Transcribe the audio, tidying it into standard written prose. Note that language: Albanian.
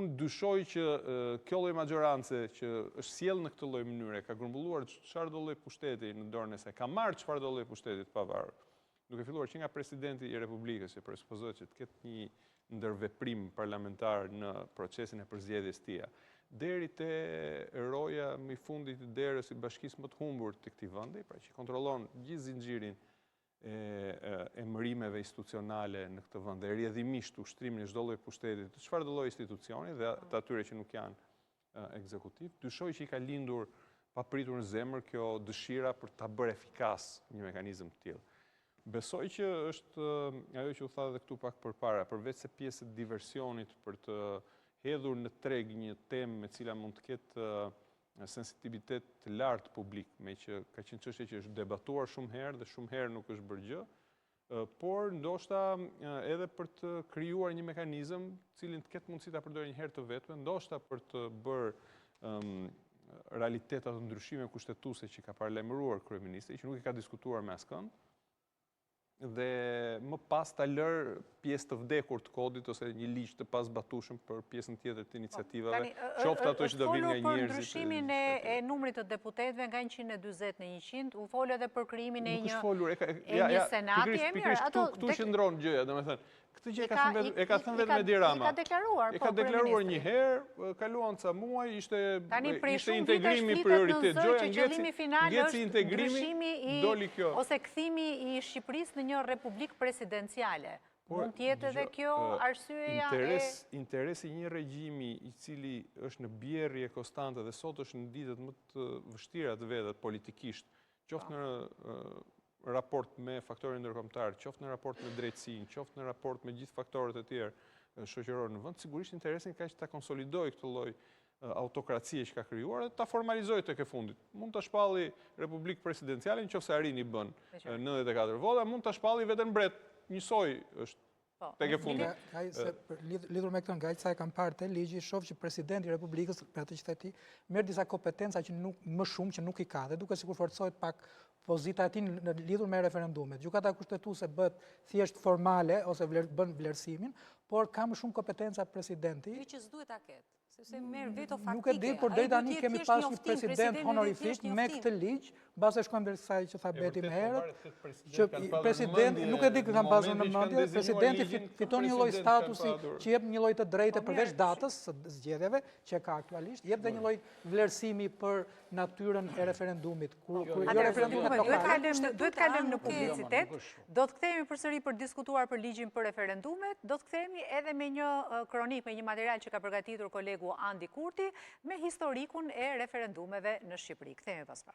Unë dyshoj që kjo lloj maxorance që është sjellë në këtë lloj mënyre, ka grumbulluar çfarë do lloj pushteti në dorën e saj, ka marrë çfarë do lloj pushteti të pavarur. Duke filluar që nga presidenti i Republikës, që presupozohet që të ketë një ndërveprim parlamentar në procesin e përzgjedhjes tija, deri te roja më i fundit të derës i bashkisë më të humbur të këtij vendi, pra që kontrollon gjithë zinxhirin e mërimeve institucionale në këtë vend, dhe rrjedhimisht ushtrimin e çdo lloji pushteti, të çfarë do lloj institucioni dhe të atyre që nuk janë ekzekutiv, dyshoj që i ka lindur papritur në zemër kjo dëshira për ta bërë efikas një mekanizëm të tillë. Besoj që është ajo që u tha edhe këtu pak përpara, përveç se pjesë të diversionit për të hedhur në treg një temë me cila mund të ketë sensitivitet të lartë publik, me që ka qenë çështje që është debatuar shumë herë dhe shumë herë nuk është bërë gjë, por ndoshta edhe për të krijuar një mekanizëm cilin të ketë mundësi ta përdorë një herë të vetme, ndoshta për të bërë realitetat të ndryshime kushtetuese që ka paralajmëruar kryeministri, që nuk i ka diskutuar me askënd, dhe më pas ta lër pjesë të vdekur të kodit ose një ligj të pazbatueshëm për pjesën tjetër të iniciativave, qoftë ato që do vinë nga njerëzit. Për ndryshimin e numrit të deputetëve nga 140 në 100, u fol edhe për krijimin e një senati e mirë. Këtu qëndron gjëja, domethënë, këtë gjë e ka thënë vetë Edi Rama. E ka deklaruar një herë, kaluan ca muaj, ishte integrimi prioritet. Gjëja integrimi doli kjo. Ose kthimi i Shqipërisë në një republikë presidenciale. Mund tjetë edhe kjo arsyeja interesi i një regjimi i cili është në bjerrje konstante dhe sot është në ditët më të vështira të vetet politikisht, qoftë në raport me faktorin ndërkombëtar, qoftë në raport me drejtësinë, qoftë në raport me gjithë faktorët e tjerë shoqëror në vend, sigurisht interesin ka që ta konsolidojë këtë lloj autokracie që ka krijuar dhe ta formalizojë tek e fundit. Mund ta shpalli Republikë Presidenciale nëse arrin i bën 94 vota, mund ta shpalli vetëm mbret, njësoj është tek e fundit. Lidhur me këtë nga sa e kam parë te ligji, shoh që presidenti i Republikës, për atë që the ti, merr disa kompetenca që më shumë që nuk i ka dhe duke sikur forcohet pak pozita e tij në lidhur me referendumet. Gjykata kushtetuese bëhet thjesht formale ose bën vlerësimin, por ka më shumë kompetenca presidenti. Që s'duhet ta ketë. Veto faktike. Nuk e di, por deri tani kemi pasur një president honorifikt me këtë ligj, mbase shkojmë deri sa që tha Beti më herët, që presidenti nuk e di kë kanë pasur në mendje, presidenti fiton një lloj statusi që jep një lloj të drejtë përveç datës së zgjedhjeve që ka aktualisht, jep dhe një lloj vlerësimi për natyrën e referendumit. Duhet kalojmë në publicitet, do të kthehemi përsëri për diskutuar për ligjin për referendumet, do të kthehemi edhe me një kronik, me një material që ka përgatitur kolegu Andi Kurti me historikun e referendumeve në Shqipëri. Kthehemi pas pak.